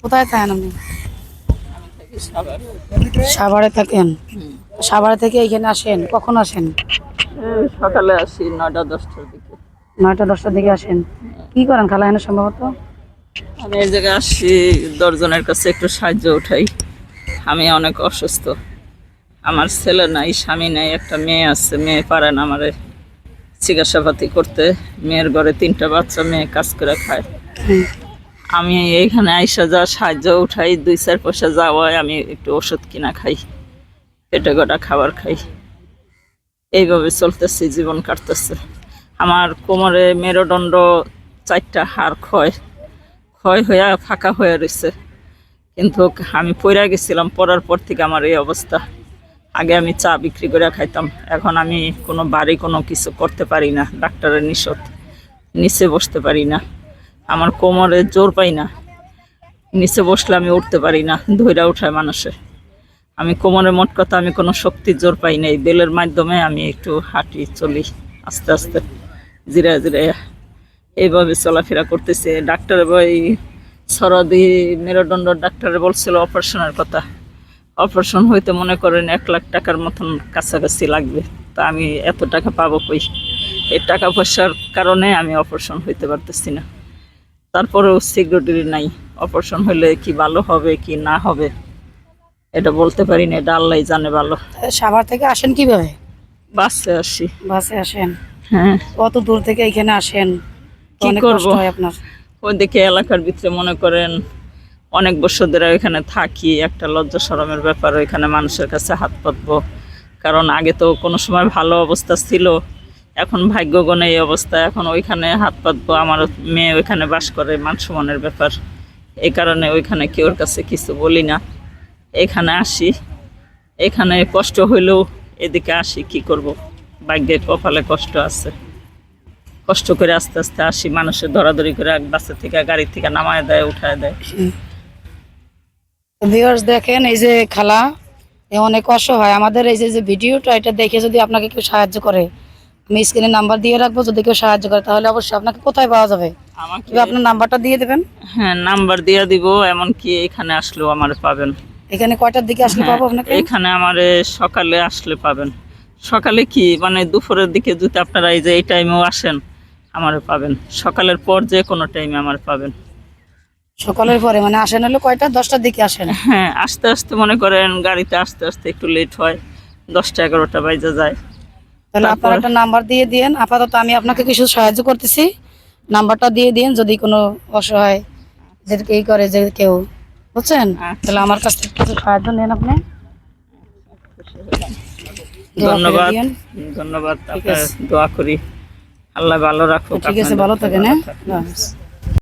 কোথায় থাকেন আপনি? সাভারে থাকেন। সাভারে থেকে এখানে আসেন, কখন আসেন? সকালে আসি 9টা-10টার দিকে। 9টা-10টার দিকে আসেন। কি করেন খালা এখানে সম্ভবত? আমি এই জায়গায় আসি দশজনের কাছে একটু সাহায্য উঠাই। আমি অনেক অসুস্থ, আমার ছেলে নাই, স্বামী নাই, একটা মেয়ে আছে, মেয়ে পারে না আমারে চিকিৎসাপাতি করতে। মেয়ের ঘরে 3টা বাচ্চা, মেয়ে কাজ করে খায়। আমি এইখানে আইসা যা সাহায্য উঠাই, 2-4 পয়সা যাওয়ায় আমি একটু ওষুধ কিনা খাই, পেটে গোটা খাবার খাই, এইভাবে চলতেছে, জীবন কাটতেছে। আমার কোমরে মেরুদণ্ড 4টা হাড় ক্ষয় হয়ে ফাঁকা হয়ে রয়েছে। কিন্তু আমি পড়ে গেছিলাম, পড়ার পর থেকে আমার এই অবস্থা। আগে আমি চা বিক্রি করে খাইতাম, এখন আমি কোনো বাড়ি কোনো কিছু করতে পারি না, ডাক্তারের নিষেধ, নিচে বসতে পারি না, আমার কোমরে জোর পাই না, নিচে বসলে আমি উঠতে পারি না, ধইরা উঠায় মানুষে। আমি কোমরে, মোট কথা আমি কোনো শক্তির জোর পাই না। এই বেলের মাধ্যমে আমি একটু হাঁটি, চলি আস্তে আস্তে, জিরা জিরা এইভাবে চলাফেরা করতেছে। ডাক্তার ওই সরদি মেরুদণ্ড ডাক্তারে বলছিল অপারেশনের কথা। অপারেশন হইতে মনে করেন 1 লাখ টাকার মতন কাছাকাছি লাগবে। তা আমি এত টাকা পাবো কই? এই টাকা পয়সার কারণে আমি অপারেশন হইতে পারতেছি না। তারপরেও সিকিউরিটি নাই, অপারেশন হলে কি ভালো হবে কি না হবে এটা বলতে পারি না, এটা আল্লাহই জানে ভালো। সাভার থেকে আসেন কিভাবে? বাসে আসি। বাসে আসেন? হ্যাঁ। কত দূর থেকে এখানে আসেন? কি অনেক করব, কষ্ট হয় আপনার? ওইদিকে এলাকার ভিতরে মনে করেন অনেক বছর ধরে এখানে থাকি, একটা লজ্জা শরমের ব্যাপার, ওইখানে মানুষের কাছে হাত পাতবো। কারণ আগে তো কোনো সময় ভালো অবস্থা ছিল, এখন ভাগ্যগণে এই অবস্থা, এখন ওইখানে হাত পাতবো। আমার মেয়ে ওইখানে বাস করে, মান সম্মানের ব্যাপার, এই কারণে ওইখানে কেউর কাছে কিছু বলি না, এখানে আসি। এখানে কষ্ট হইলেও এদিকে আসি, কি করব, ভাগ্যে কপালে কষ্ট আছে, কষ্ট করে আস্তে আস্তে আসি। মানুষের ধরাধরি করে বাসা থেকে গাড়ি থেকে নামায় দেয়, উঠায় দেয়। ভিউয়ার্স দেখেন, এই যে খালা অনেক অসহায়। আমাদের এই যে ভিডিওটা, এটা দেখে যদি আপনাকে কেউ সাহায্য করে, আমি স্ক্রিনে নাম্বার দিয়ে রাখবো, যদি কেউ সাহায্য করে তাহলে অবশ্যই আপনাকে কোথায় পাওয়া যাবে? আমাকে আপনার নাম্বারটা দিয়ে দেবেন। হ্যাঁ, নাম্বার দিয়ে দিব, এমনকি এখানে আসলেও আমার পাবেন। এখানে কয়টার দিকে আসলে হ্যাঁ, পাবো আপনাকে? এখানে আমার সকালে আসলে পাবেন। সকালে কি মানে দুপুরের দিকে যদি আপনারা এই যে এই টাইমেও আসেন আমার পাবেন, সকালের পর যে কোনো টাইমে আমার পাবেন। সকালের পরে মানে আসেন হলো কয়টা? 10টার দিকে আসেন? হ্যাঁ, আস্তে আস্তে মনে করেন গাড়িতে আস্তে আস্তে একটু লেট হয়, 10টা-11টা বাজে যায়। তাহলে আপনার একটা নাম্বার দিয়ে দিন। আপাতত আমি আপনাকে কিছু সাহায্য করতেছি, নাম্বারটা দিয়ে দিন। যদি কোনো অসহায় যেটাকে এই করে যে কেউ, বুঝছেন, তাহলে আমার কাছ থেকে কিছু সাহায্য নেন আপনি। ধন্যবাদ, ধন্যবাদ, দোয়া করি আল্লাহ ভালো রাখুক। ঠিক আছে, ভালো থাকেন। হ্যাঁ।